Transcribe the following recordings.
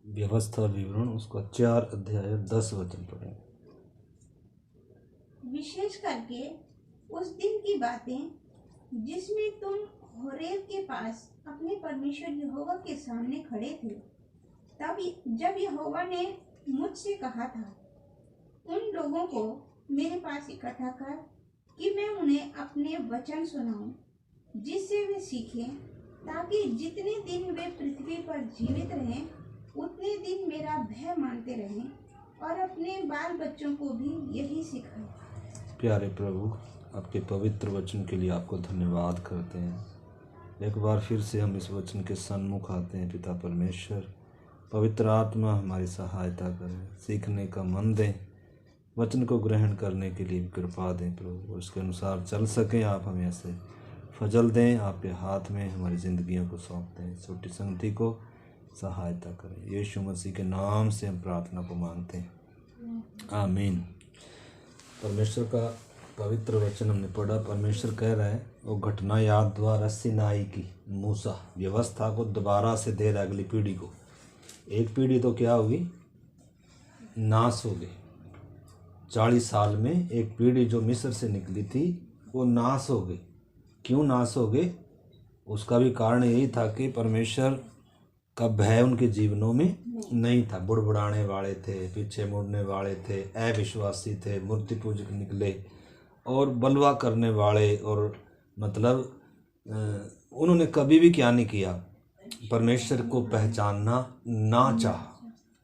व्यवस्था विवरण उसका 4 अध्याय 10 वचन पढ़ें। विशेष करके उस दिन की बातें जिसमें तुम होरेब के पास अपने परमेश्वर यहोवा के सामने खड़े थे, तब जब यहोवा ने मुझसे कहा था, उन लोगों को मेरे पास इकट्ठा कर कि मैं उन्हें अपने वचन सुनाऊं, जिससे वे सीखें, ताकि जितने दिन वे पृथ्वी पर जीवित रहें उतने दिन मेरा भय मानते रहें और अपने बाल बच्चों को भी यही सिखाएं। प्यारे प्रभु, आपके पवित्र वचन के लिए आपको धन्यवाद करते हैं। एक बार फिर से हम इस वचन के सन्मुख आते हैं। पिता परमेश्वर, पवित्र आत्मा हमारी सहायता करें, सीखने का मन दें, वचन को ग्रहण करने के लिए कृपा दें प्रभु, उसके अनुसार चल सकें। आप हमें ऐसे फजल दें, आपके हाथ में हमारी ज़िंदगियों को सौंप दें। छोटी संगति को सहायता करें। यीशु मसीह के नाम से हम प्रार्थना को मांगते हैं, आमीन। परमेश्वर का पवित्र वचन हमने पढ़ा। परमेश्वर कह रहा है, वो घटना याद द्वारा सिनाई की, मूसा व्यवस्था को दोबारा से दे रहा है अगली पीढ़ी को। एक पीढ़ी तो क्या होगी, नाश हो गई। 40 साल में एक पीढ़ी जो मिस्र से निकली थी वो नाश हो गई। क्यों नाश हो गई? उसका भी कारण यही था कि परमेश्वर का भय उनके जीवनों में नहीं था। बुड़बुड़ाने वाले थे, पीछे मुड़ने वाले थे, अविश्वासी थे, मूर्ति पूजक निकले और बलवा करने वाले। और मतलब उन्होंने कभी भी क्या नहीं किया, परमेश्वर को पहचानना ना चाहा,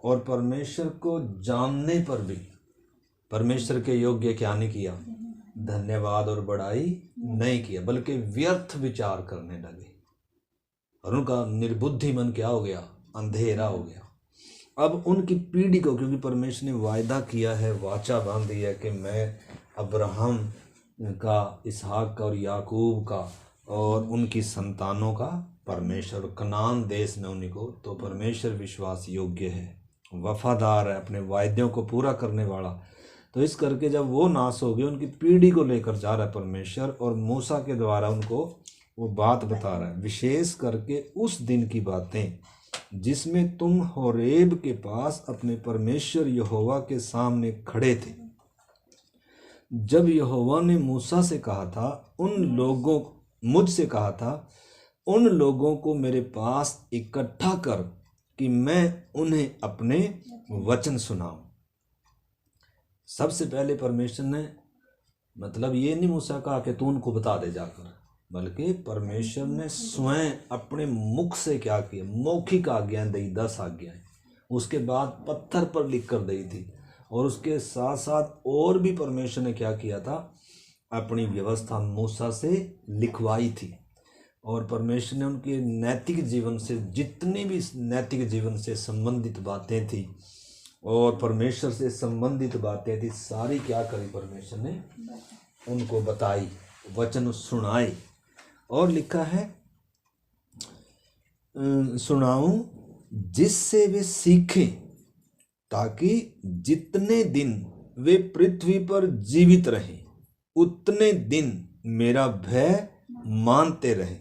और परमेश्वर को जानने पर भी परमेश्वर के योग्य क्या नहीं किया, धन्यवाद और बड़ाई नहीं किया, बल्कि व्यर्थ विचार करने लगे। और उनका निर्बुद्धि मन क्या हो गया, अंधेरा हो गया। अब उनकी पीढ़ी को, क्योंकि परमेश्वर ने वायदा किया है, वाचा बांधी है कि मैं अब्राहम का, इसहाक का और याकूब का और उनकी संतानों का परमेश्वर, कनान देश में उन्हीं को, तो परमेश्वर विश्वास योग्य है, वफादार है, अपने वायदों को पूरा करने वाला। तो इस करके जब वो नाश हो गए, उनकी पीढ़ी को लेकर जा रहा है परमेश्वर, और मूसा के द्वारा उनको वो बात बता रहा है। विशेष करके उस दिन की बातें जिसमें तुम होरेब के पास अपने परमेश्वर यहोवा के सामने खड़े थे, जब यहोवा ने मूसा से कहा था, मुझसे कहा था, उन लोगों को मेरे पास इकट्ठा कर कि मैं उन्हें अपने वचन सुनाऊं। सबसे पहले परमेश्वर ने मतलब ये नहीं मूसा कहा कि तू उनको बता दे जाकर, बल्कि परमेश्वर ने स्वयं अपने मुख से क्या किया, मौखिक आज्ञाएं दी, 10 आज्ञाएं, उसके बाद पत्थर पर लिख कर दी थी। और उसके साथ साथ और भी परमेश्वर ने क्या किया था, अपनी व्यवस्था मूसा से लिखवाई थी। और परमेश्वर ने उनके नैतिक जीवन से, जितनी भी नैतिक जीवन से संबंधित बातें थी और परमेश्वर से संबंधित बातें थी, सारी क्या करी, परमेश्वर ने उनको बताई, वचन सुनाए। और लिखा है, सुनाऊं जिससे वे सीखें, ताकि जितने दिन वे पृथ्वी पर जीवित रहें उतने दिन मेरा भय मानते रहें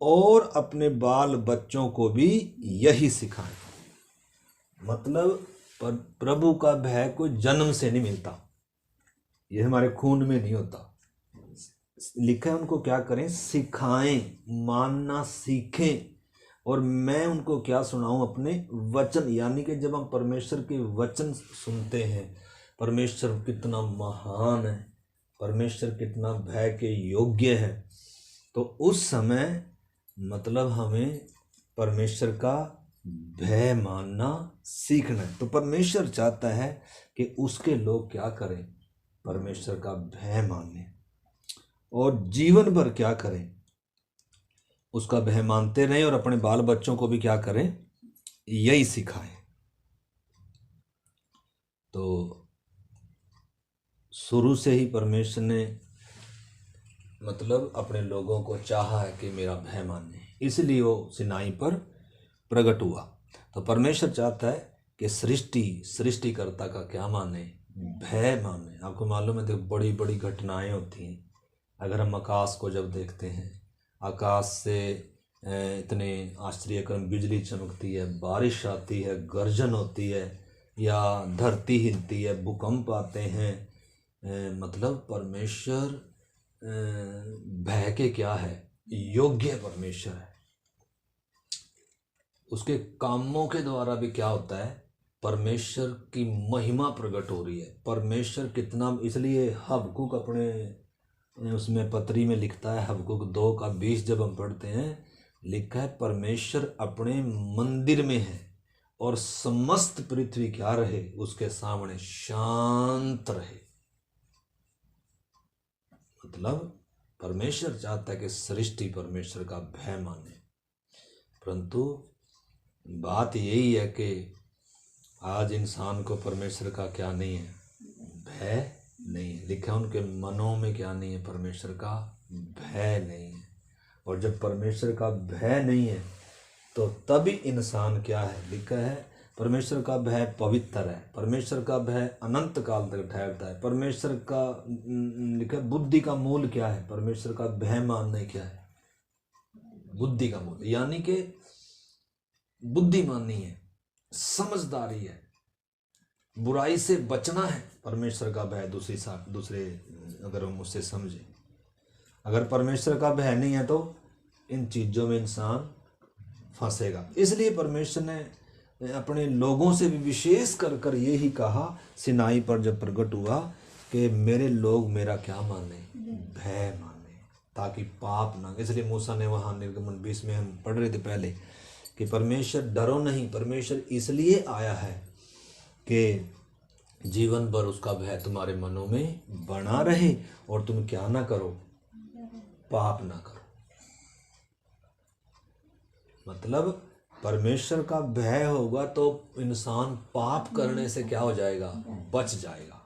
और अपने बाल बच्चों को भी यही सिखाएं। मतलब प्रभु का भय कोई जन्म से नहीं मिलता, ये हमारे खून में नहीं होता। लिखा है उनको क्या करें, सिखाएं, मानना सीखें, और मैं उनको क्या सुनाऊं, अपने वचन। यानी कि जब हम परमेश्वर के वचन सुनते हैं, परमेश्वर कितना महान है, परमेश्वर कितना भय के योग्य है, तो उस समय मतलब हमें परमेश्वर का भय मानना सीखना है। तो परमेश्वर चाहता है कि उसके लोग क्या करें, परमेश्वर का भय माने और जीवन भर क्या करें, उसका भय मानते रहें और अपने बाल बच्चों को भी क्या करें, यही सिखाएं। तो शुरू से ही परमेश्वर ने मतलब अपने लोगों को चाहा है कि मेरा भय माने, इसलिए वो सिनाई पर प्रकट हुआ। तो परमेश्वर चाहता है कि सृष्टिकर्ता का क्या माने, भय माने। आपको मालूम है, तो बड़ी बड़ी घटनाएं होती हैं। अगर हम आकाश को जब देखते हैं, आकाश से इतने आश्चर्य कर्म, बिजली चमकती है, बारिश आती है, गर्जन होती है, या धरती हिलती है, भूकंप आते हैं। मतलब परमेश्वर भय के क्या है, योग्य परमेश्वर है। उसके कामों के द्वारा भी क्या होता है, परमेश्वर की महिमा प्रकट हो रही है। परमेश्वर कितना, इसलिए हबकुक अपने उसमें पत्री में लिखता है, हबकुक 2:20 जब हम पढ़ते हैं, लिखा है परमेश्वर अपने मंदिर में है और समस्त पृथ्वी क्या रहे, उसके सामने शांत रहे। मतलब परमेश्वर चाहता है कि सृष्टि परमेश्वर का भय माने, परंतु बात यही है कि आज इंसान को परमेश्वर का क्या नहीं है, भय नहीं है। लिखा है उनके मनों में क्या नहीं है, परमेश्वर का भय नहीं है। और जब परमेश्वर का भय नहीं है तो तभी इंसान क्या है, लिखा है परमेश्वर का भय पवित्र है, परमेश्वर का भय अनंत काल तक ठहरता है। परमेश्वर का लिखा है बुद्धि का मूल क्या है, परमेश्वर का भय मानना क्या है, बुद्धि का मूल, यानी कि बुद्धिमानी है, समझदारी है, बुराई से बचना है, परमेश्वर का भय। दूसरे अगर हम उससे समझे, अगर परमेश्वर का भय नहीं है तो इन चीज़ों में इंसान फंसेगा। इसलिए परमेश्वर ने अपने लोगों से भी विशेष कर यही कहा, सिनाई पर जब प्रकट हुआ कि मेरे लोग मेरा क्या माने, भय माने, ताकि पाप ना। इसलिए मूसा ने वहाँ निर्गमन 20 में हम पढ़ रहे थे पहले कि परमेश्वर डरो नहीं, परमेश्वर इसलिए आया है कि जीवन भर उसका भय तुम्हारे मनों में बना रहे और तुम क्या ना करो, पाप ना करो। मतलब परमेश्वर का भय होगा तो इंसान पाप करने से क्या हो जाएगा, बच जाएगा।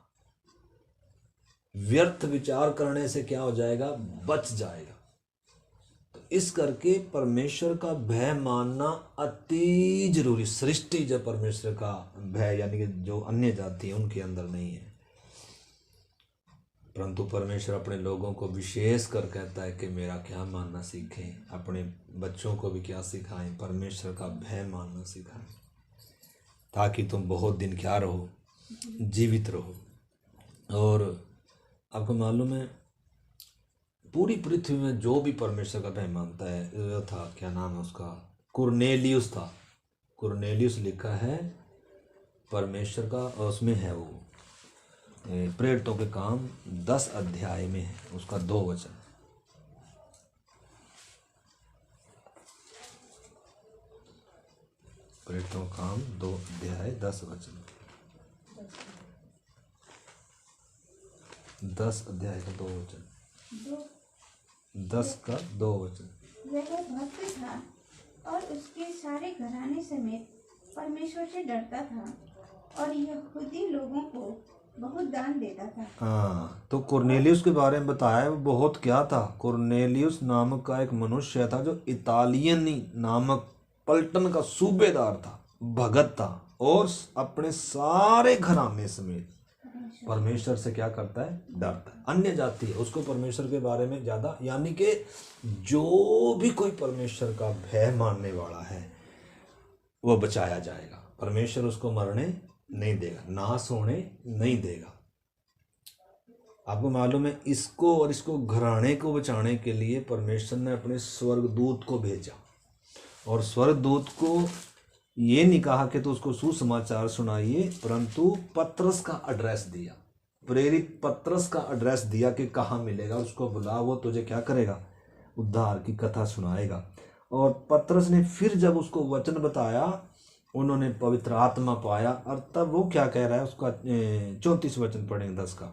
व्यर्थ विचार करने से क्या हो जाएगा, बच जाएगा। तो इस करके परमेश्वर का भय मानना अति जरूरी। सृष्टि जब परमेश्वर का भय, यानी कि जो अन्य जाति है उनके अंदर नहीं है, परंतु परमेश्वर अपने लोगों को विशेष कर कहता है कि मेरा क्या मानना सीखें। अपने बच्चों को भी क्या सिखाएं, परमेश्वर का भय मानना सिखाएं, ताकि तुम बहुत दिन क्या रहो, जीवित रहो। और आपको मालूम है पूरी पृथ्वी में जो भी परमेश्वर का भय मानता है, वो था, क्या नाम है उसका, कुरनेलियुस था। कुरनेलियुस लिखा है परमेश्वर का, और उसमें है वो प्रेरितों के काम 10 अध्याय में है, उसका 2 वचन। प्रेरितों का काम 2 अध्याय 10 वचन, 10 अध्याय का 2 वचन, 10 का 2 वचन। वह भक्त था और उसके सारे घराने समेत परमेश्वर से डरता था और यहूदी लोगों को बहुत दान देता था। हाँ, तो कुरनेलियुस के बारे में बताया, वो बहुत क्या था। कुरनेलियुस नामक का एक मनुष्य था जो इतालियनी नामक पलटन का सूबेदार था, भगत था, और अपने सारे घराने समेत परमेश्वर से क्या करता है, डरता है। अन्य जाति है, उसको परमेश्वर के बारे में ज्यादा, यानी कि जो भी कोई परमेश्वर का भय मानने वाला है वो बचाया जाएगा। परमेश्वर उसको मरने नहीं देगा, नाश होने नहीं देगा। आपको मालूम है, इसको और इसको घराने को बचाने के लिए परमेश्वर ने अपने स्वर्गदूत को भेजा, और स्वर्गदूत को ये नहीं कहा कि तो उसको सुसमाचार सुनाइए, परंतु पत्रस का एड्रेस दिया, प्रेरित पत्रस का एड्रेस दिया कि कहाँ मिलेगा, उसको बुला, वो तुझे क्या करेगा, उद्धार की कथा सुनाएगा। और पत्रस ने फिर जब उसको वचन बताया, उन्होंने पवित्र आत्मा पाया, और तब वो क्या कह रहा है, उसका 34 वचन पढ़ेंगे 10 का।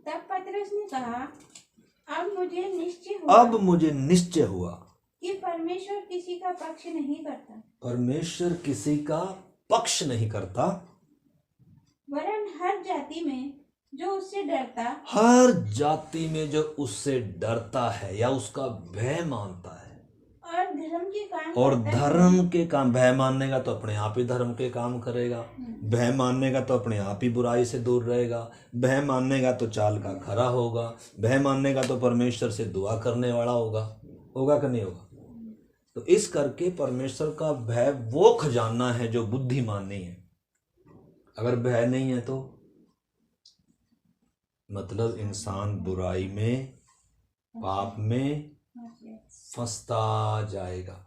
तब पतरस ने कहा, अब मुझे निश्चय हुआ कि परमेश्वर किसी का पक्ष नहीं करता। परमेश्वर किसी का पक्ष नहीं करता, वरन हर जाति में जो उससे डरता है या उसका भय मानता है, और धर्म के काम। भय मानने का तो अपने आप ही धर्म के काम करेगा, भय मानने का तो अपने आप ही बुराई से दूर रहेगा, भय मानने का तो चाल का खरा होगा, भय मानने का तो परमेश्वर से दुआ करने वाला होगा, होगा कि नहीं होगा? तो इस करके परमेश्वर का भय वो खजाना है जो बुद्धिमान नहीं है। अगर भय नहीं है तो मतलब इंसान बुराई में, पाप में फंसता जाएगा।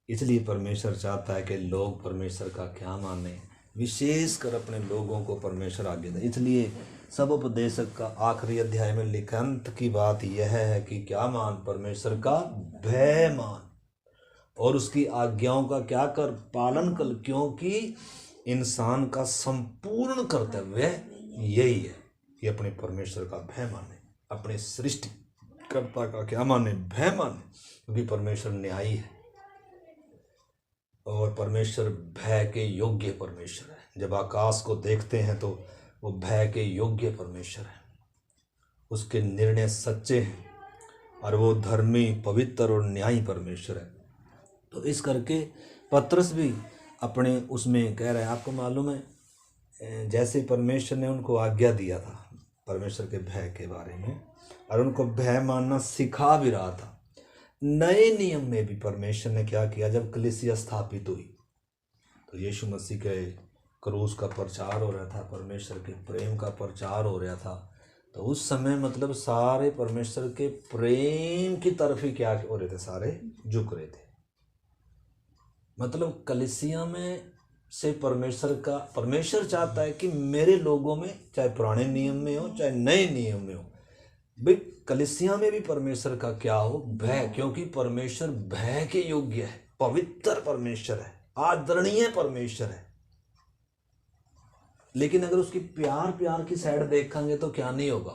इसलिए परमेश्वर चाहता है कि लोग परमेश्वर का क्या माने, विशेषकर अपने लोगों को परमेश्वर आज्ञा दे। इसलिए सब उपदेशक का आखिरी अध्याय में लिखंत की बात यह है कि क्या मान, परमेश्वर का भय मान और उसकी आज्ञाओं का क्या कर, पालन कर, क्योंकि इंसान का संपूर्ण कर्तव्य यही है कि अपने परमेश्वर का भय माने, अपने सृष्टिकर्ता का क्या माने, भय माने, क्योंकि परमेश्वर न्यायी है और परमेश्वर भय के योग्य परमेश्वर है। जब आकाश को देखते हैं तो वो भय के योग्य परमेश्वर है, उसके निर्णय सच्चे हैं और वो धर्मी, पवित्र और न्यायी परमेश्वर है। तो इस करके पतरस भी अपने उसमें कह रहा है, आपको मालूम है जैसे परमेश्वर ने उनको आज्ञा दिया था परमेश्वर के भय के बारे में और उनको भय मानना सिखा भी रहा था, नए नियम में भी परमेश्वर ने क्या किया, जब कलीसिया स्थापित हुई तो यीशु मसीह के क्रूस का प्रचार हो रहा था, परमेश्वर के प्रेम का प्रचार हो रहा था, तो उस समय मतलब सारे परमेश्वर के प्रेम की तरफ ही क्या हो रहे थे, सारे झुक रहे थे। मतलब कलीसिया में से परमेश्वर चाहता है कि मेरे लोगों में, चाहे पुराने नियम में हो चाहे नए नियम में हो, भाई कलीसिया में भी परमेश्वर का क्या हो, भय, क्योंकि परमेश्वर भय के योग्य है, पवित्र परमेश्वर है, आदरणीय परमेश्वर है। लेकिन अगर उसकी प्यार की साइड देखेंगे तो क्या नहीं होगा,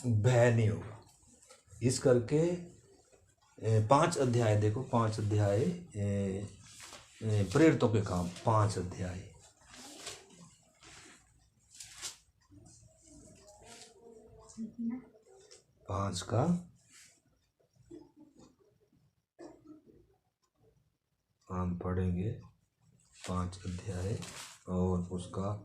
भय नहीं होगा। इस करके 5 अध्याय देखो, 5 अध्याय प्रेरितों के काम, 5 अध्याय, पांच का हम पढ़ेंगे, 5 अध्याय और उसका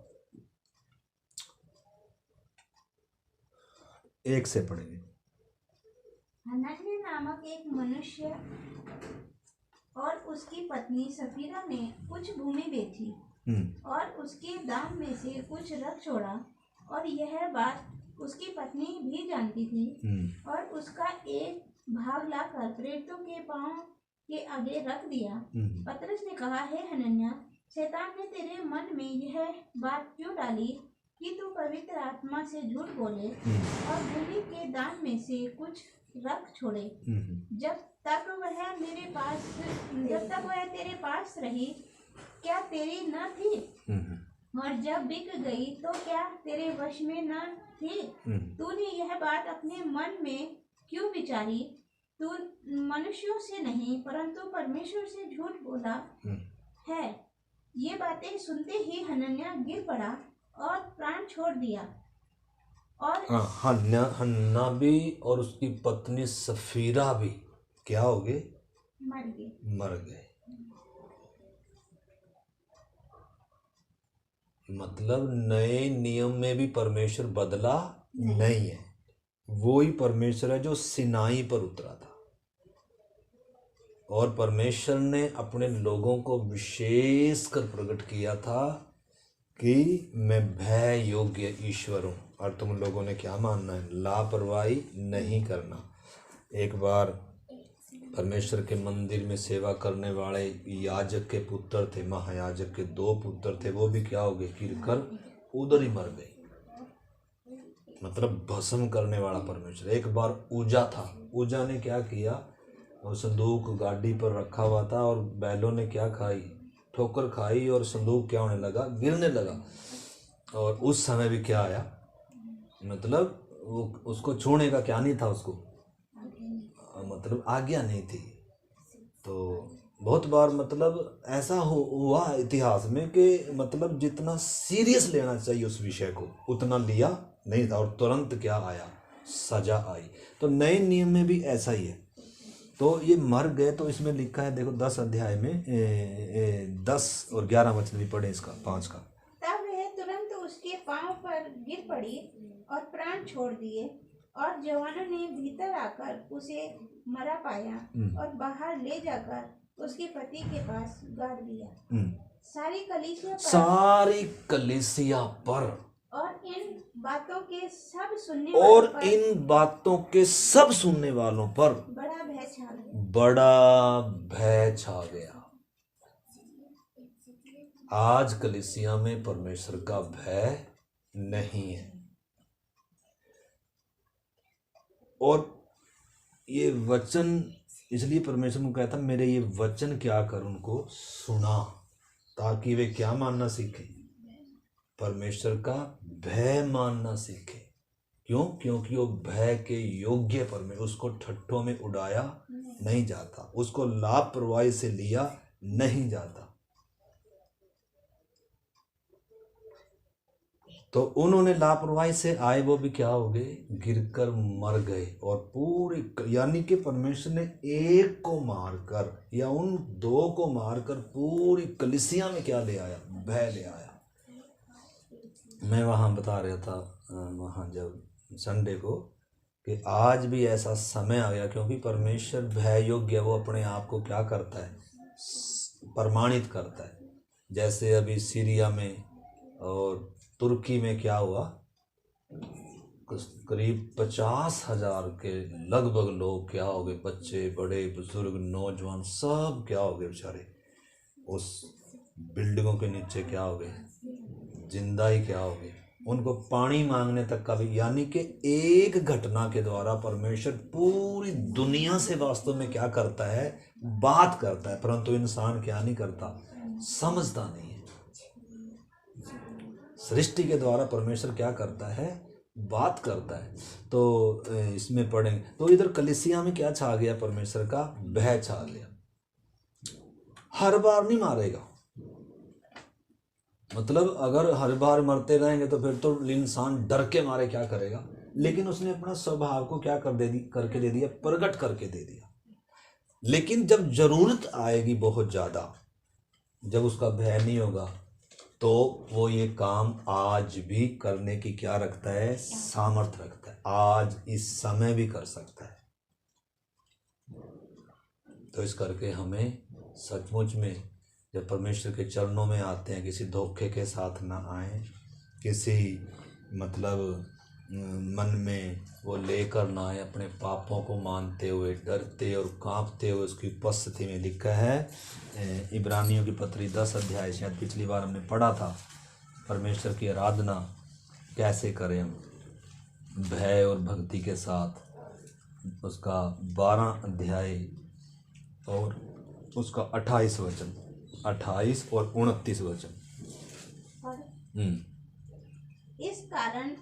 1 से पढ़ेंगे। हनन्याह नामक एक मनुष्य और उसकी पत्नी सफीरा ने कुछ भूमि बेची और उसके दाम में से कुछ रख छोड़ा, और यह बात उसकी पत्नी भी जानती थी, और उसका एक भाग लाकर प्रेरितों के पांव के आगे रख दिया। पतरस ने कहा, हे हनन्याह, शैतान ने तेरे मन में यह बात क्यों डाली कि तू पवित्र आत्मा से झूठ बोले और भूमि के दाम में से कुछ रख छोड़े? जब तक वह तेरे पास रही, क्या तेरी न थी? और जब बिक गई तो क्या तेरे वश में न थी? तूने यह बात अपने मन में क्यों विचारी? तू मनुष्यों से नहीं परंतु परमेश्वर से झूठ बोला है। ये बातें सुनते ही हनन्याह गिर पड़ा और प्राण छोड़ दिया। और हन्ना भी और उसकी पत्नी सफीरा भी क्या हो गए, मर गए। मतलब नए नियम में भी परमेश्वर बदला नहीं है, वो ही परमेश्वर है जो सिनाई पर उतरा था और परमेश्वर ने अपने लोगों को विशेष कर प्रकट किया था कि मैं भय योग्य ईश्वर हूँ और तुम लोगों ने क्या मानना है, लापरवाही नहीं करना। एक बार परमेश्वर के मंदिर में सेवा करने वाले याजक के पुत्र थे, महायाजक के 2 पुत्र थे, वो भी क्या हो गए, गिरकर उधर ही मर गए। मतलब भस्म करने वाला परमेश्वर। एक बार ऊजा था, ऊजा ने क्या किया, वो संदूक गाड़ी पर रखा हुआ था और बैलों ने क्या खाई, ठोकर खाई और संदूक क्या होने लगा, गिरने लगा। और उस समय भी क्या आया, मतलब वो उसको छूने का क्या नहीं था, उसको मतलब आज्ञा नहीं थी। तो बहुत बार मतलब ऐसा हुआ इतिहास में कि मतलब जितना सीरियस लेना चाहिए उस विषय को उतना लिया नहीं था और तुरंत क्या आया, सजा आई। तो नए नियम में भी ऐसा ही है। तो ये मर गए, तो इसमें लिखा है देखो 10 अध्याय में 10 और 11 वचन भी पढ़े इसका, 5 का। तब वह तुरंत उसके पांव पर गिर पड़ी और प्राण छोड़ दिए, और जवानों ने भीतर आकर उसे मरा पाया और बाहर ले जाकर उसके पति के पास गाड़ दिया। सारी कलीसिया पर और इन बातों के सब सुनने वालों पर बड़ा भय छा गया। आज कलीसिया में परमेश्वर का भय नहीं है। और ये वचन इसलिए परमेश्वर को कहता मेरे ये वचन क्या कर उनको सुना, ताकि वे क्या मानना सीखें, परमेश्वर का भय मानना सीखें। क्यों? क्योंकि वो भय के योग्य परमेश्वर, उसको ठट्ठों में उड़ाया नहीं जाता, उसको लापरवाही से लिया नहीं जाता। तो उन्होंने लापरवाही से आए, वो भी क्या हो गए, गिरकर मर गए। और पूरी, यानी कि परमेश्वर ने एक को मारकर या उन दो को मारकर पूरी कलीसिया में क्या ले आया, भय ले आया। मैं वहाँ बता रहा था वहाँ जब संडे को कि आज भी ऐसा समय आ गया, क्योंकि परमेश्वर भय योग्य, वो अपने आप को क्या करता है, प्रमाणित करता है। जैसे अभी सीरिया में और तुर्की में क्या हुआ, करीब 50,000 के लगभग लोग क्या हो गए, बच्चे बड़े बुजुर्ग नौजवान सब क्या हो गए बेचारे, उस बिल्डिंगों के नीचे क्या हो गए, जिंदा ही क्या हो गए। उनको पानी मांगने तक का भी, यानी कि एक घटना के द्वारा परमेश्वर पूरी दुनिया से वास्तव में क्या करता है, बात करता है। परंतु इंसान क्या नहीं करता, समझता नहीं है। सृष्टि के द्वारा परमेश्वर क्या करता है, बात करता है। तो इसमें पढ़ेंगे तो इधर कलीसिया में क्या छा गया, परमेश्वर का भय छा गया। हर बार नहीं मारेगा, मतलब अगर हर बार मरते रहेंगे तो फिर तो इंसान डर के मारे क्या करेगा। लेकिन उसने अपना स्वभाव को क्या करके दे दिया, प्रकट करके दे दिया। लेकिन जब जरूरत आएगी बहुत ज्यादा, जब उसका भय नहीं होगा, तो वो ये काम आज भी करने की क्या रखता है, सामर्थ रखता है। आज इस समय भी कर सकता है। तो इस करके हमें सचमुच में जब परमेश्वर के चरणों में आते हैं, किसी धोखे के साथ ना आए, किसी मतलब मन में वो लेकर ना आए, अपने पापों को मानते हुए, डरते और कांपते हुए उसकी उपस्थिति में। लिखा है इब्रानियों की पत्री 10 अध्याय, शायद पिछली बार हमने पढ़ा था, परमेश्वर की आराधना कैसे करें हम भय और भक्ति के साथ। उसका 12 अध्याय और उसका 28 वचन, 28 और 29 वचन। इस कारण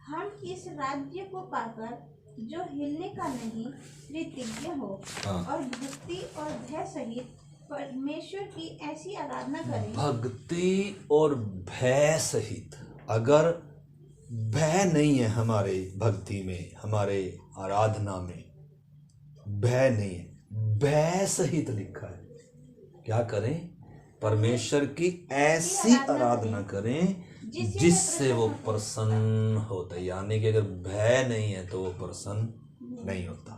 हम इस राज्य को पाकर जो हिलने का नहीं कृतज्ञ हो और भक्ति और भय सहित परमेश्वर की ऐसी आराधना करें। भक्ति और भय सहित, अगर भय नहीं है हमारे भक्ति में, हमारे आराधना में भय नहीं है, भय सहित लिखा है, क्या करें, परमेश्वर की ऐसी आराधना करें जिससे वो प्रसन्न होता है। यानी कि अगर भय नहीं है तो वो प्रसन्न नहीं होता।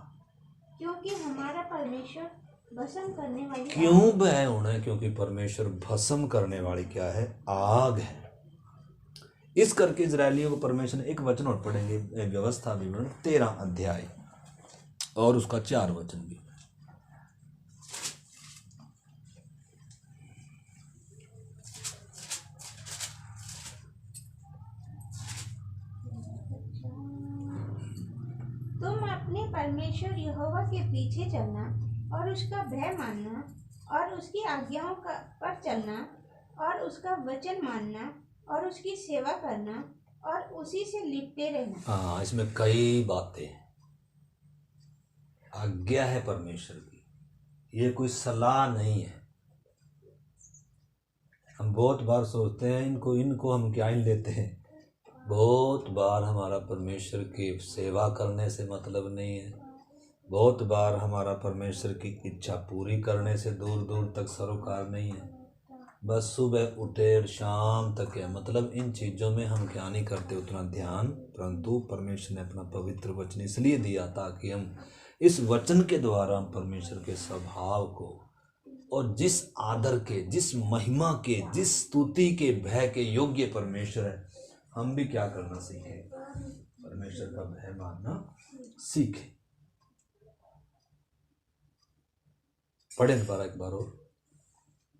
क्योंकि हमारा परमेश्वर भस्म करने वाली, क्यों भय होना है, क्योंकि परमेश्वर भस्म करने वाली क्या है, आग है। इस करके इजरायलियों को परमेश्वर ने एक वचन और पढ़ेंगे, व्यवस्था विवरण 13 अध्याय और उसका 4 वचन भी। परमेश्वर यहोवा के पीछे चलना और उसका भय मानना और उसकी आज्ञाओं पर चलना और उसका वचन मानना और उसकी सेवा करना और उसी से लिपटे रहना। हाँ, इसमें कई बातें, आज्ञा है परमेश्वर की, ये कोई सलाह नहीं है। हम बहुत बार सोचते हैं इनको हम क्या ही लेते हैं। बहुत बार हमारा परमेश्वर की सेवा करने से मतलब नहीं है। बहुत बार हमारा परमेश्वर की इच्छा पूरी करने से दूर दूर तक सरोकार नहीं है। बस सुबह उठे और शाम तक है, मतलब इन चीज़ों में हम क्या नहीं करते उतना ध्यान, परंतु परमेश्वर ने अपना पवित्र वचन इसलिए दिया ताकि हम इस वचन के द्वारा हम परमेश्वर के स्वभाव को और जिस आदर के, जिस महिमा के, जिस स्तुति के, भय के योग्य परमेश्वर है, हम भी क्या करना सीखें, परमेश्वर का भय मानना सीखें। पढ़े दोबारा एक बार और।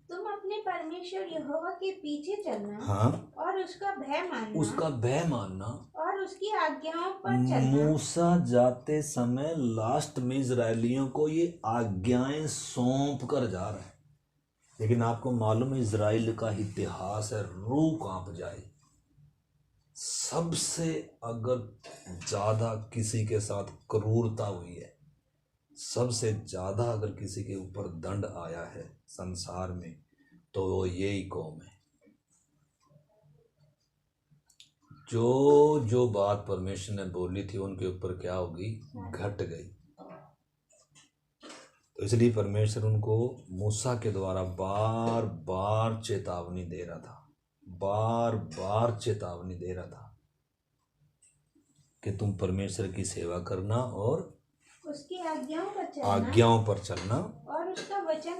तुम अपने परमेश्वर यहोवा के पीछे चलना, हाँ, और उसका भय मानना, उसका भय मानना, और उसकी आज्ञाओं पर चलना। मूसा जाते समय लास्ट में इजरायलियों को ये आज्ञाएं सौंप कर जा रहा है, लेकिन आपको मालूम है इजराइल का इतिहास है, रूह कांप जाए। सबसे अगर ज्यादा किसी के साथ क्रूरता हुई है, सबसे ज्यादा अगर किसी के ऊपर दंड आया है संसार में, तो वो यही कौम है। जो बात परमेश्वर ने बोली थी उनके ऊपर क्या होगी, घट गई। तो इसलिए परमेश्वर उनको मूसा के द्वारा बार बार चेतावनी दे रहा था, बार बार चेतावनी दे रहा था कि तुम परमेश्वर की सेवा करना और उसकी आज्ञाओं पर चलना और उसका वचन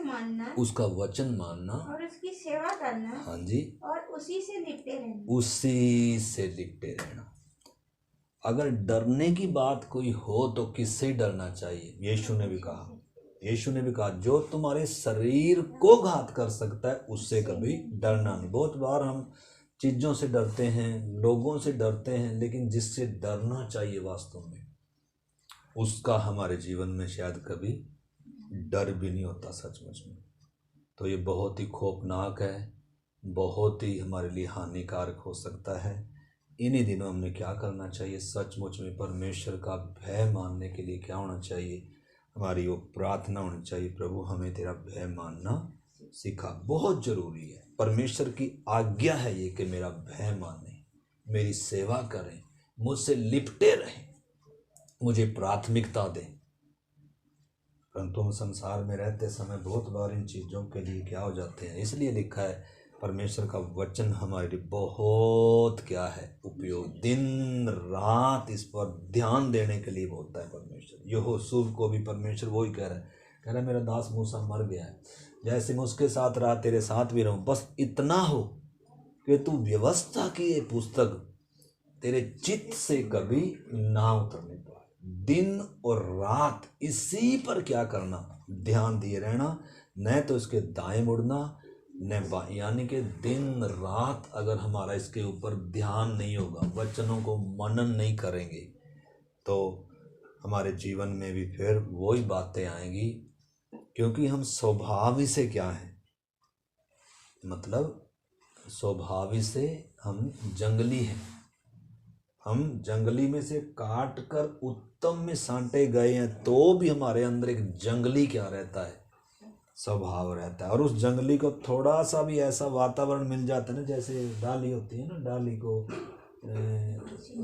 मानना, और उसकी सेवा करना। हाँ जी, और उसी से लिपटे रहना। अगर डरने की बात कोई हो तो किससे डरना चाहिए? यीशु ने भी कहा जो तुम्हारे शरीर को घात कर सकता है उससे कभी डरना नहीं। बहुत बार हम चीज़ों से डरते हैं, लोगों से डरते हैं, लेकिन जिससे डरना चाहिए वास्तव में उसका हमारे जीवन में शायद कभी डर भी नहीं होता सचमुच में। तो ये बहुत ही खौफनाक है, बहुत ही हमारे लिए हानिकारक हो सकता है। इन्हीं दिनों हमने क्या करना चाहिए? सचमुच में परमेश्वर का भय मानने के लिए क्या होना चाहिए? हमारी वो प्रार्थना होनी चाहिए, प्रभु हमें तेरा भय मानना सिखा। बहुत ज़रूरी है, परमेश्वर की आज्ञा है ये कि मेरा भय माने, मेरी सेवा करें, मुझसे लिपटे रहें, मुझे प्राथमिकता दें। परंतु हम संसार में रहते समय बहुत बार इन चीज़ों के लिए क्या हो जाते हैं। इसलिए लिखा है परमेश्वर का वचन हमारे लिए बहुत क्या है, उपयोग। दिन रात इस पर ध्यान देने के लिए बोलता है परमेश्वर। यहोशू को भी परमेश्वर वही कह रहा है मेरा दास मूसा मर गया है, जैसे मैं उसके साथ रहा तेरे साथ भी रहूं। बस इतना हो कि तू व्यवस्था की ये पुस्तक तेरे चित्त से कभी ना उतरने पाए। दिन और रात इसी पर क्या करना, ध्यान दिए रहना, न तो इसके दाएं मुड़ना न बाएं। यानी कि दिन रात अगर हमारा इसके ऊपर ध्यान नहीं होगा, वचनों को मनन नहीं करेंगे, तो हमारे जीवन में भी फिर वही बातें आएंगी। क्योंकि हम स्वभाव से क्या हैं, मतलब स्वभाव से हम जंगली हैं। हम जंगली में से काट कर उत्तम में सांटे गए हैं, तो भी हमारे अंदर एक जंगली क्या रहता है, स्वभाव रहता है। और उस जंगली को थोड़ा सा भी ऐसा वातावरण मिल जाता है ना, जैसे डाली होती है ना, डाली को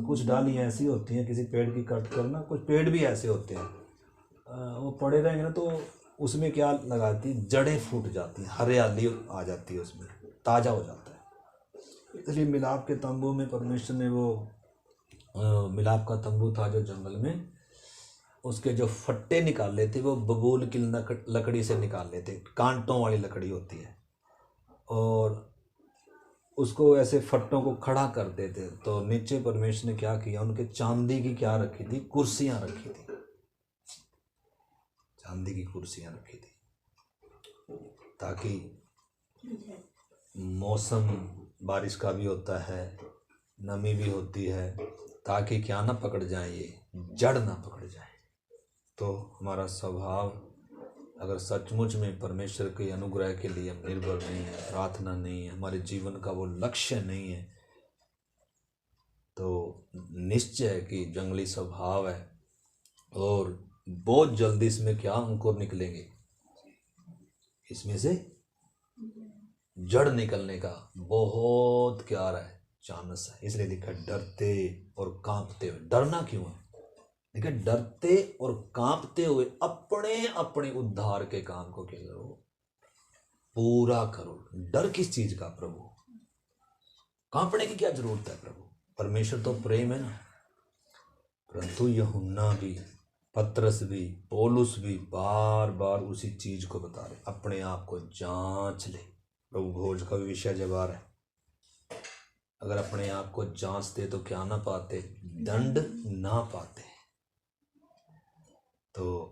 कुछ डालियाँ ऐसी होती हैं किसी पेड़ की कट करना, कुछ पेड़ भी ऐसे होते हैं, वो पड़े रहेंगे ना तो उसमें क्या लगाती, जड़ें फूट जाती हैं, हरियाली आ जाती है, उसमें ताज़ा हो जाता है। इसलिए मिलाप के तंबू में परमेश्वर ने वो मिलाप का तंबू था जो जंगल में, उसके जो फट्टे निकाले थे वो बबूल की लकड़ी से निकाले थे, कांटों वाली लकड़ी होती है, और उसको ऐसे फट्टों को खड़ा कर देते। तो नीचे परमेश्वर ने क्या किया, उनके चांदी की क्या रखी थी, कुर्सियां रखी थी, चांदी की कुर्सियां रखी थी, ताकि मौसम बारिश का भी होता है, नमी भी होती है, ताकि क्या ना पकड़ जाए, ये जड़ ना पकड़ जाए। तो हमारा स्वभाव अगर सचमुच में परमेश्वर के अनुग्रह के लिए हम निर्भर नहीं है, प्रार्थना नहीं है, हमारे जीवन का वो लक्ष्य नहीं है, तो निश्चय है कि जंगली स्वभाव है और बहुत जल्दी इसमें क्या अंकुर निकलेंगे, इसमें से जड़ निकलने का बहुत क्या रहा है, चांस है। इसलिए लिखा डरते और कांपते हुए। डरना क्यों है? देखिए, डरते और कांपते हुए अपने अपने उद्धार के काम को क्या करो, पूरा करो। डर किस चीज का प्रभु? कांपने की क्या जरूरत है प्रभु? परमेश्वर तो प्रेम है ना। परंतु यूहन्ना भी, पतरस भी, पौलुस भी बार बार उसी चीज को बता रहे, अपने आप को जांच ले। प्रभु भोज का भी विषय जब आ रहा है, अगर अपने आप को जांचते तो क्या ना पाते? दंड ना पाते। तो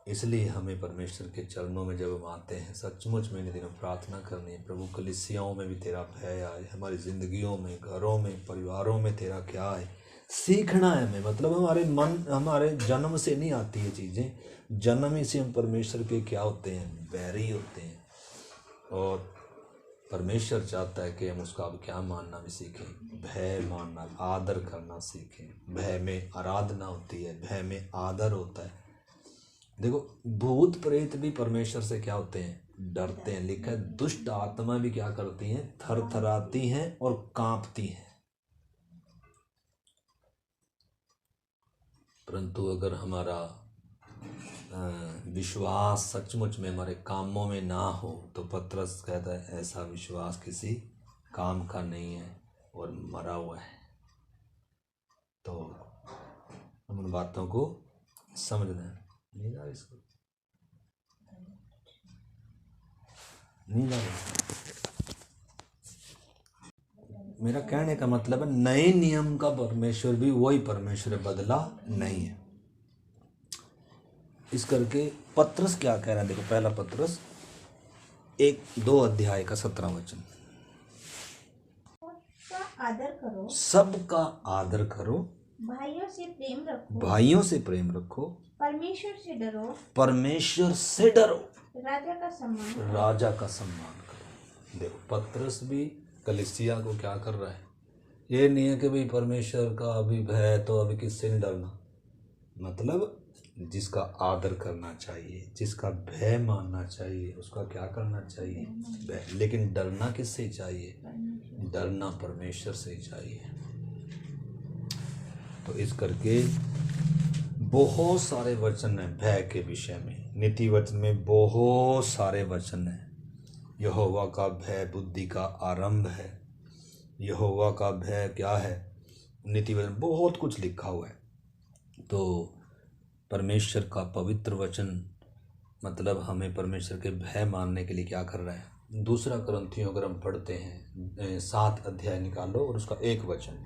इसलिए हमें परमेश्वर के चरणों में जब हम आते हैं, सचमुच में इन दिनों प्रार्थना करनी है, प्रभु कलीसियाओं में भी तेरा भय आए, हमारी जिंदगियों में, घरों में, परिवारों में तेरा क्या है, सीखना है हमें। मतलब हमारे जन्म से नहीं आती ये चीज़ें, जन्म ही से हम परमेश्वर के क्या होते हैं? बैरी होते हैं। और परमेश्वर चाहता है कि हम उसका अब क्या मानना भी सीखें, भय मानना, आदर करना सीखें। भय में आराधना होती है, भय में आदर होता है। देखो, भूत प्रेत भी परमेश्वर से क्या होते हैं? डरते हैं। लिखा है दुष्ट आत्मा भी क्या करती हैं? थरथराती हैं और कांपती हैं। परंतु अगर हमारा विश्वास सचमुच में हमारे कामों में ना हो, तो पतरस कहता है ऐसा विश्वास किसी काम का नहीं है और मरा हुआ है। तो हम उन बातों को समझना है। नींद आ रही इसको? नींद आ रही? मेरा कहने का मतलब है, नए नियम का परमेश्वर भी वही परमेश्वर, बदला नहीं है। इस करके पतरस क्या कह रहा है? देखो, पहला पतरस 1-2 अध्याय का 17 वचन। सबका आदर करो, सबका आदर करो, भाइयों से प्रेम रखो, भाइयों से प्रेम रखो, परमेश्वर से डरो, परमेश्वर से डरो, राजा का सम्मान करो। राजा का सम्मान करो। देखो, पतरस भी कलीसिया को क्या कर रहा है? ये नहीं है कि भाई परमेश्वर का अभी भय, तो अभी किससे नहीं डरना। मतलब जिसका आदर करना चाहिए, जिसका भय मानना चाहिए, उसका क्या करना चाहिए? भय। लेकिन डरना किससे चाहिए? डरना परमेश्वर से ही चाहिए। तो इस करके बहुत सारे वचन हैं भय के विषय में। नीति वचन में बहुत सारे वचन हैं। यहोवा का भय बुद्धि का आरंभ है। यहोवा का भय क्या है? नीति वचन बहुत कुछ लिखा हुआ है। तो परमेश्वर का पवित्र वचन मतलब हमें परमेश्वर के भय मानने के लिए क्या कर रहा है? 2 कुरिन्थियों अगर हम पढ़ते हैं, 7 अध्याय निकालो और उसका 1 वचन।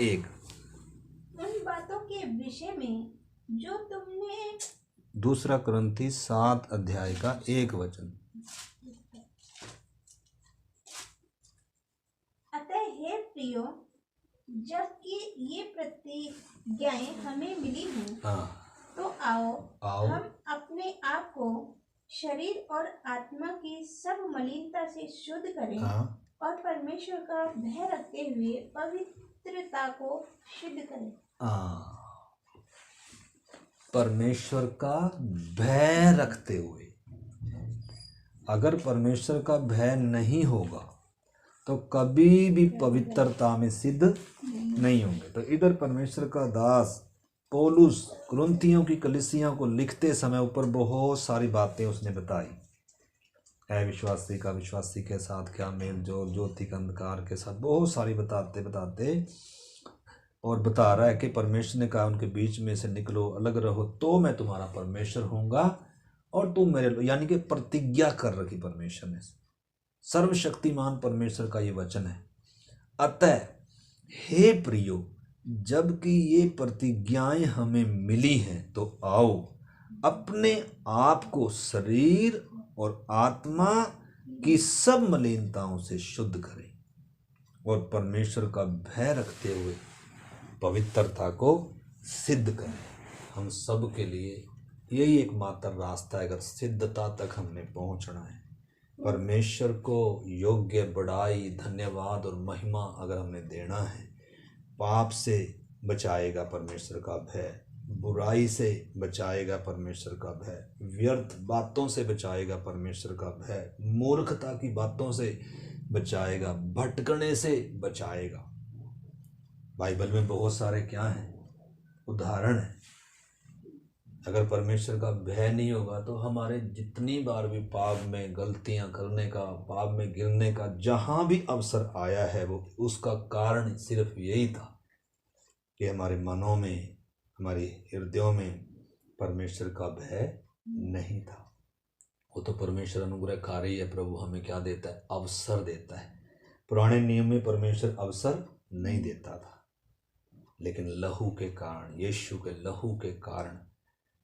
1 उन बातों के विषय में जो तुमने 2 कुरिन्थी 7 अध्याय का 1 वचन। अतः हे प्रियो, जबकि ये प्रतिज्ञाएं हमें मिली हैं, तो आओ हम अपने आप को शरीर और आत्मा की सब मलिनता से शुद्ध करें और परमेश्वर का भय रखते हुए पवित्रता को सिद्ध करें। परमेश्वर का भय रखते हुए। अगर परमेश्वर का भय नहीं होगा तो कभी भी पवित्रता में सिद्ध नहीं होंगे। तो इधर परमेश्वर का दास पौलुस कुरिन्थियों की कलीसिया को लिखते समय ऊपर बहुत सारी बातें उसने बताई है। विश्वासी का विश्वासी के साथ क्या मेल जोल, ज्योति का अंधकार के साथ, बहुत सारी बताते बताते और बता रहा है कि परमेश्वर ने कहा उनके बीच में से निकलो, अलग रहो, तो मैं तुम्हारा परमेश्वर होऊंगा और तुम मेरे, यानी कि प्रतिज्ञा कर रखी परमेश्वर ने। सर्वशक्तिमान परमेश्वर का ये वचन है। अतः हे प्रियो, जबकि ये प्रतिज्ञाएं हमें मिली हैं, तो आओ अपने आप को शरीर और आत्मा की सब मलिनताओं से शुद्ध करें और परमेश्वर का भय रखते हुए पवित्रता को सिद्ध करें। हम सब के लिए यही एकमात्र रास्ता है। अगर सिद्धता तक हमने पहुंचना है, परमेश्वर को योग्य बड़ाई, धन्यवाद और महिमा अगर हमने देना है, पाप से बचाएगा परमेश्वर का भय, बुराई से बचाएगा परमेश्वर का भय, व्यर्थ बातों से बचाएगा परमेश्वर का भय, मूर्खता की बातों से बचाएगा, भटकने से बचाएगा। बाइबल में बहुत सारे क्या हैं? उदाहरण है। अगर परमेश्वर का भय नहीं होगा तो हमारे जितनी बार भी पाप में गलतियां करने का, पाप में गिरने का जहां भी अवसर आया है, वो उसका कारण सिर्फ यही था कि हमारे मनों में, हमारे हृदयों में परमेश्वर का भय नहीं था। वो तो परमेश्वर अनुग्रहकारी है। प्रभु हमें क्या देता है? अवसर देता है। पुराने नियम में परमेश्वर अवसर नहीं देता था, लेकिन लहू के कारण, यीशु के लहू के कारण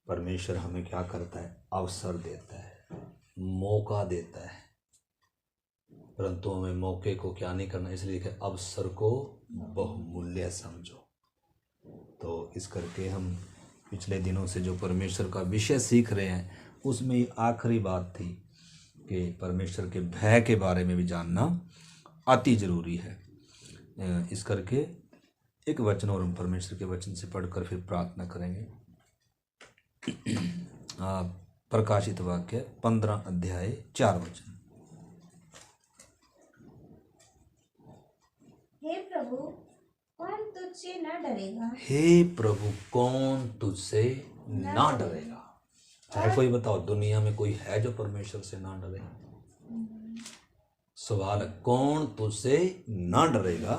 परमेश्वर हमें क्या करता है? अवसर देता है, मौका देता है। परंतु हमें मौके को क्या नहीं करना, इसलिए कि अवसर को बहुमूल्य समझो। तो इस करके हम पिछले दिनों से जो परमेश्वर का विषय सीख रहे हैं, उसमें आखिरी बात थी कि परमेश्वर के भय के बारे में भी जानना अति जरूरी है। इस करके एक वचन और हम परमेश्वर के वचन से पढ़कर फिर प्रार्थना करेंगे। प्रकाशित वाक्य 15 अध्याय 4 वचन। हे प्रभु, कौन तुझसे न डरेगा? हे प्रभु, कौन तुझसे ना डरेगा? चाहे कोई बताओ, दुनिया में कोई है जो परमेश्वर से ना डरे? सवाल है, कौन तुझसे ना डरेगा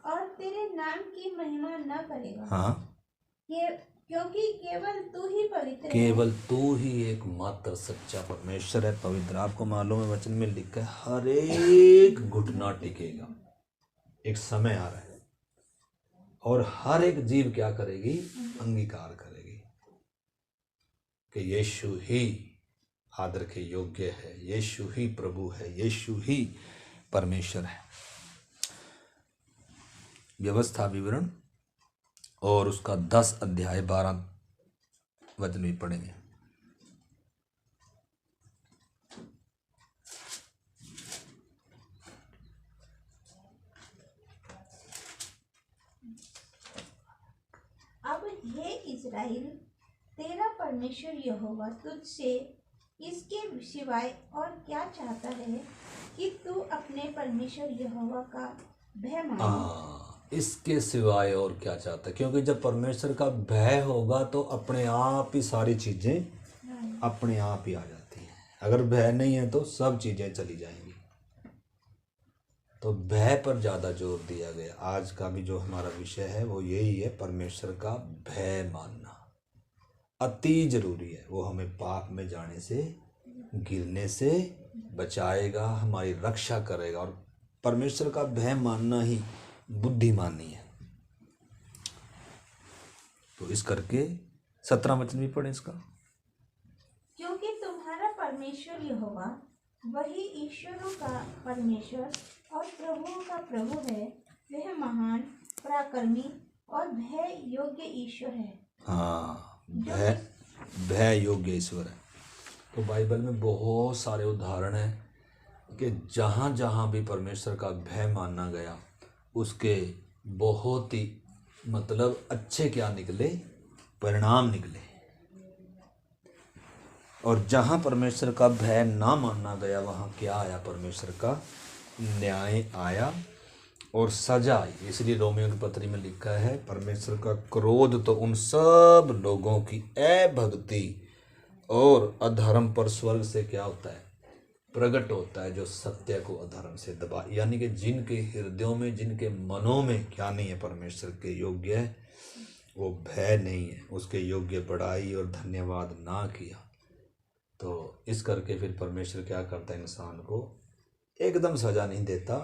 और तेरे नाम की महिमा न करेगा? हाँ, क्योंकि केवल तू ही पवित्र है। केवल तू ही एकमात्र सच्चा परमेश्वर है, पवित्र। आपको मालूम है वचन में लिखा है हर एक घुटना टिकेगा। एक समय आ रहा है और हर एक जीव क्या करेगी? अंगीकार करेगी कि यीशु ही आदर के योग्य है, यीशु ही प्रभु है, यीशु ही परमेश्वर है। व्यवस्था विवरण और उसका 10 अध्याय 12 वचन भी पढ़ेंगे। अब हे इस्राएल, तेरा परमेश्वर यहोवा तुझसे इसके सिवाय और क्या चाहता है कि तू अपने परमेश्वर यहोवा का भय माने? इसके सिवाय और क्या चाहता है? क्योंकि जब परमेश्वर का भय होगा तो अपने आप ही सारी चीजें अपने आप ही आ जाती हैं। अगर भय नहीं है तो सब चीजें चली जाएंगी। तो भय पर ज़्यादा जोर दिया गया। आज का भी जो हमारा विषय है वो यही है, परमेश्वर का भय मानना अति जरूरी है। वो हमें पाप में जाने से, गिरने से बचाएगा, हमारी रक्षा करेगा। और परमेश्वर का भय मानना ही बुद्धिमानी है। तो इस करके 17 वचन भी पढ़े इसका। क्योंकि तुम्हारा परमेश्वर यहोवा वही ईश्वरों का परमेश्वर और प्रभुओं का प्रभु है। वह महान, पराक्रमी और भय योग्य ईश्वर है। हाँ, भय योग्य ईश्वर है। तो बाइबल में बहुत सारे उदाहरण हैं कि जहाँ जहाँ भी परमेश्वर का भय माना गया, उसके बहुत ही अच्छे क्या निकले? परिणाम निकले। और जहाँ परमेश्वर का भय ना माना गया, वहाँ क्या आया? परमेश्वर का न्याय आया और सजा आई। इसलिए रोमियो की पत्री में लिखा है, परमेश्वर का क्रोध तो उन सब लोगों की अभक्ति और अधर्म पर स्वर्ग से क्या होता है? प्रकट होता है, जो सत्य को अधर्म से दबा। यानी कि जिनके हृदयों में, जिनके मनों में क्या नहीं है? परमेश्वर के योग्य है, वो भय नहीं है, उसके योग्य बड़ाई और धन्यवाद ना किया। तो इस करके फिर परमेश्वर क्या करता है? इंसान को एकदम सजा नहीं देता,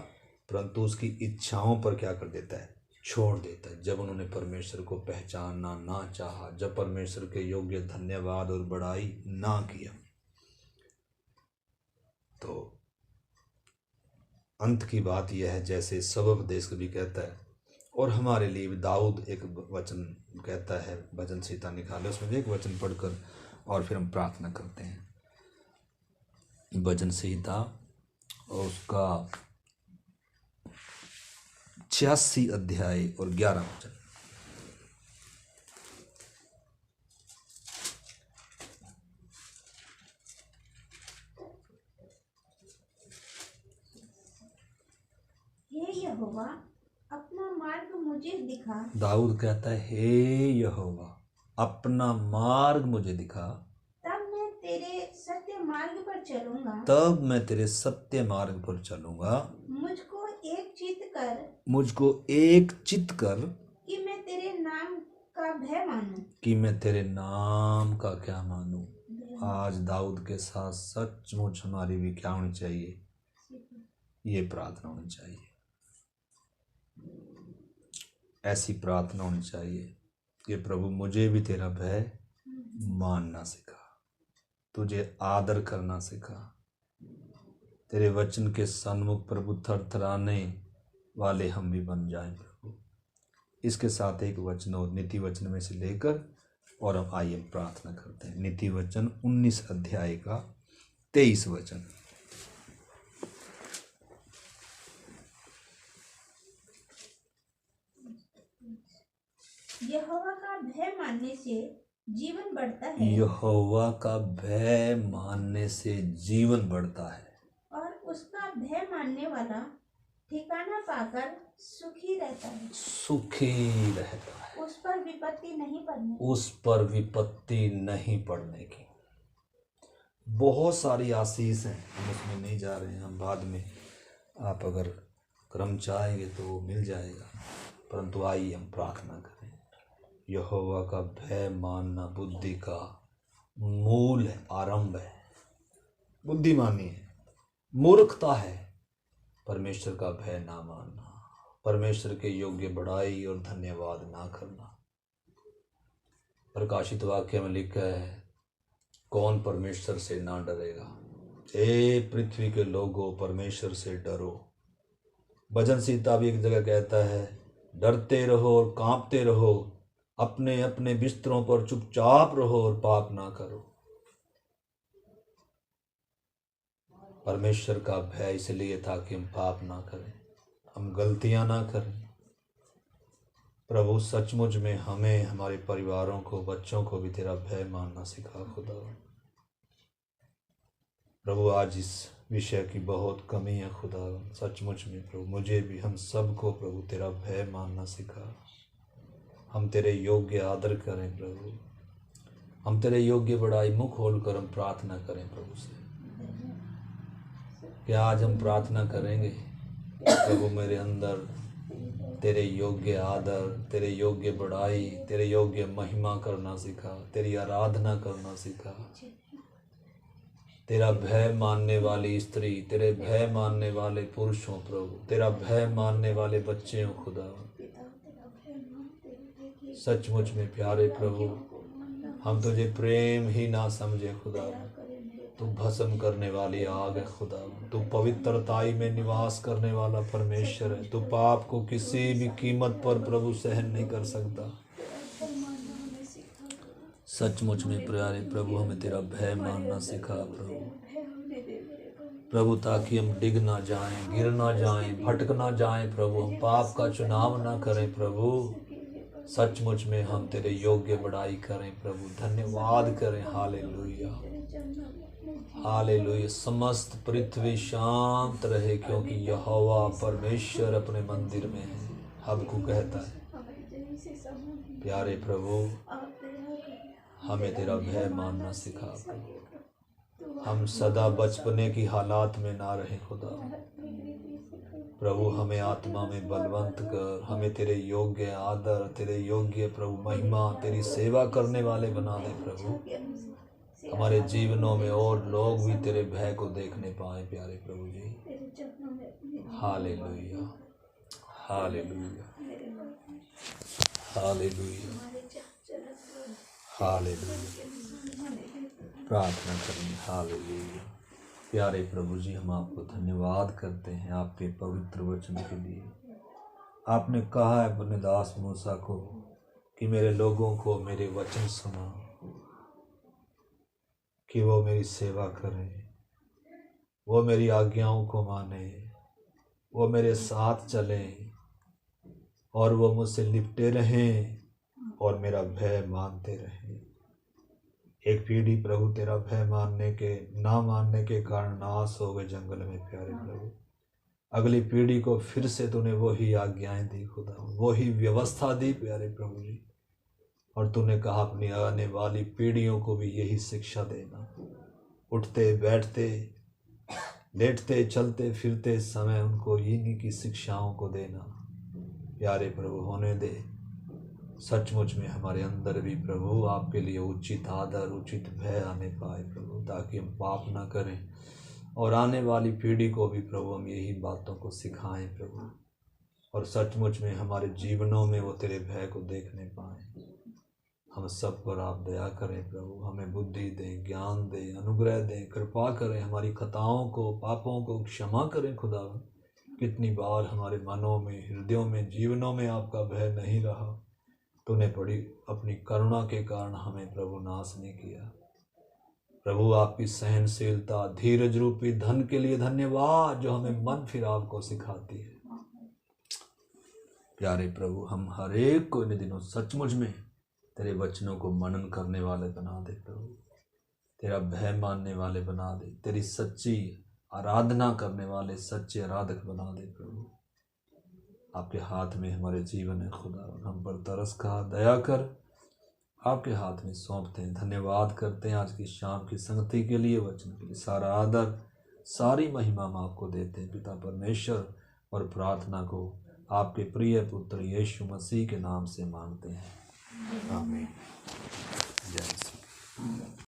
परंतु उसकी इच्छाओं पर क्या कर देता है? छोड़ देता है। जब उन्होंने परमेश्वर को पहचानना ना चाहा, जब परमेश्वर के योग्य धन्यवाद और बड़ाई ना किया, तो अंत की बात यह है, जैसे सबोपदेश भी कहता है और हमारे लिए दाऊद एक वचन कहता है, भजन संहिता निकाले, उसमें एक वचन पढ़कर और फिर हम प्रार्थना करते हैं। भजन संहिता और उसका 86 अध्याय और 11 वचन। हे यहोवा, अपना मार्ग मुझे दिखा। दाऊद कहता है, हे यहोवा, अपना मार्ग मुझे दिखा, तब मैं तेरे सत्य मार्ग पर चलूंगा। तब मैं तेरे सत्य मार्ग पर चलूंगा। मुझको एक चित्त कर, मुझको एक चित्त कर, कि मैं तेरे नाम का भय मानूं। कि मैं तेरे नाम का क्या मानूं। आज दाऊद के साथ सचमुच हमारी भी क्या होनी चाहिए, ये प्रार्थना होनी चाहिए। ऐसी प्रार्थना होनी चाहिए कि प्रभु मुझे भी तेरा भय मानना सिखा, तुझे आदर करना सिखा, तेरे वचन के सन्मुख प्रभु थरथराने वाले हम भी बन जाएं प्रभु। इसके साथ एक वचन और नीति वचन में से लेकर और हम आइए प्रार्थना करते हैं। नीति वचन 19 अध्याय का 23 वचन। यहोवा का भय मानने से जीवन बढ़ता है, यहोवा का भय मानने से जीवन बढ़ता है, और उसका भय मानने वाला ठिकाना पाकर सुखी रहता है। सुखी रहता है, उस पर विपत्ति नहीं पड़ने, उस पर विपत्ति नहीं पड़ने की। बहुत सारी आशीष हैं, हम उसमें नहीं जा रहे हैं। हम बाद में आप अगर क्रम चाहेंगे तो वो मिल जाएगा, परंतु आइए हम प्रार्थना करें। यहोवा का भय मानना बुद्धि का मूल है, आरंभ है। बुद्धिमानी है, मूर्खता है परमेश्वर का भय ना मानना, परमेश्वर के योग्य बड़ाई और धन्यवाद ना करना। प्रकाशित वाक्य में लिखा है, कौन परमेश्वर से ना डरेगा। हे पृथ्वी के लोगों, परमेश्वर से डरो। भजन संहिता भी एक जगह कहता है, डरते रहो और कांपते रहो, अपने अपने बिस्तरों पर चुपचाप रहो और पाप ना करो। परमेश्वर का भय इसलिए था कि हम पाप ना करें, हम गलतियां ना करें। प्रभु सचमुच में हमें, हमारे परिवारों को, बच्चों को भी तेरा भय मानना सिखा खुदा। प्रभु आज इस विषय की बहुत कमी है खुदा, सचमुच में प्रभु मुझे भी, हम सबको प्रभु तेरा भय मानना सिखा। हम तेरे योग्य आदर करें प्रभु, हम तेरे योग्य बड़ाई, मुख खोल कर हम प्रार्थना करें प्रभु से। क्या आज हम प्रार्थना करेंगे, प्रभु मेरे अंदर तेरे योग्य आदर, तेरे योग्य बड़ाई, तेरे योग्य महिमा करना सिखा, तेरी आराधना करना सिखा। तेरा भय मानने वाली स्त्री, तेरे भय मानने वाले पुरुष हो प्रभु, तेरा भय मानने वाले बच्चे हो खुदा। सचमुच में प्यारे प्रभु, हम तुझे प्रेम ही ना समझे खुदा। तू भस्म करने वाली आग है खुदा, तू पवित्रताई में निवास करने वाला परमेश्वर है। तू पाप को किसी भी कीमत पर प्रभु सहन नहीं कर सकता। सचमुच में प्यारे प्रभु, हमें तेरा भय मानना सिखा प्रभु, ताकि हम डिग ना जाएं, गिर ना जाएं, भटक ना जाएं प्रभु, हम पाप का चुनाव ना करें प्रभु। सचमुच में हम तेरे योग्य बड़ाई करें प्रभु, धन्यवाद करें। Hallelujah, hallelujah. समस्त पृथ्वी शांत रहे, क्योंकि यहोवा परमेश्वर अपने मंदिर में है। हबक्कूक कहता है, प्यारे प्रभु हमें तेरा भय मानना सिखा प्रभु। हम सदा बचपने की हालात में ना रहें खुदा। प्रभु हमें आत्मा में बलवंत कर, हमें तेरे योग्य आदर, तेरे योग्य प्रभु महिमा, तेरी सेवा करने वाले बना दे प्रभु। हमारे जीवनों में और लोग भी तेरे भय को देखने पाए प्यारे प्रभु जी। Hallelujah, hallelujah, hallelujah, hallelujah. प्रार्थना करें। हालेलुया। प्यारे प्रभु जी, हम आपको धन्यवाद करते हैं आपके पवित्र वचन के लिए। आपने कहा है अपने दास मूसा को कि मेरे लोगों को मेरे वचन सुना, कि वो मेरी सेवा करें, वो मेरी आज्ञाओं को माने, वो मेरे साथ चलें और वो मुझसे लिपटे रहें और मेरा भय मानते रहें। एक पीढ़ी प्रभु तेरा भय ना मानने के कारण नाश हो गए जंगल में प्यारे प्रभु। अगली पीढ़ी को फिर से तूने वही आज्ञाएं दी खुदा, वही व्यवस्था दी प्यारे प्रभु जी, और तूने कहा अपनी आने वाली पीढ़ियों को भी यही शिक्षा देना। उठते बैठते लेटते चलते फिरते समय उनको इन्हीं की शिक्षाओं को देना। प्यारे प्रभु होने दे सचमुच में हमारे अंदर भी प्रभु आपके लिए उचित आदर उचित भय आने पाए प्रभु, ताकि हम पाप ना करें और आने वाली पीढ़ी को भी प्रभु हम यही बातों को सिखाएं प्रभु, और सचमुच में हमारे जीवनों में वो तेरे भय को देखने पाएं। हम सब पर आप दया करें प्रभु, हमें बुद्धि दें, ज्ञान दें, अनुग्रह दें, कृपा करें, हमारी खताओं को पापों को क्षमा करें खुदावन। कितनी बार हमारे मनों में, हृदयों में, जीवनों में आपका भय नहीं रहा, तूने बड़ी अपनी करुणा के कारण हमें प्रभु नाश नहीं किया। प्रभु आपकी सहनशीलता, धीरज रूपी धन के लिए धन्यवाद, जो हमें मन फिर आपको सिखाती है। प्यारे प्रभु, हम हर एक को इन दिनों सचमुच में तेरे वचनों को मनन करने वाले बना दे प्रभु, तेरा भय मानने वाले बना दे, तेरी सच्ची आराधना करने वाले सच्चे आराधक बना दे प्रभु। आपके हाथ में हमारे जीवन है खुदा, हम पर तरस खा, दया कर, आपके हाथ में सौंपते हैं। धन्यवाद करते हैं आज की शाम की संगति के लिए, वचन के लिए। सारा आदर सारी महिमा हम आपको देते हैं पिता परमेश्वर, और प्रार्थना को आपके प्रिय पुत्र यीशु मसीह के नाम से मांगते हैं, आमीन। जय मसीह।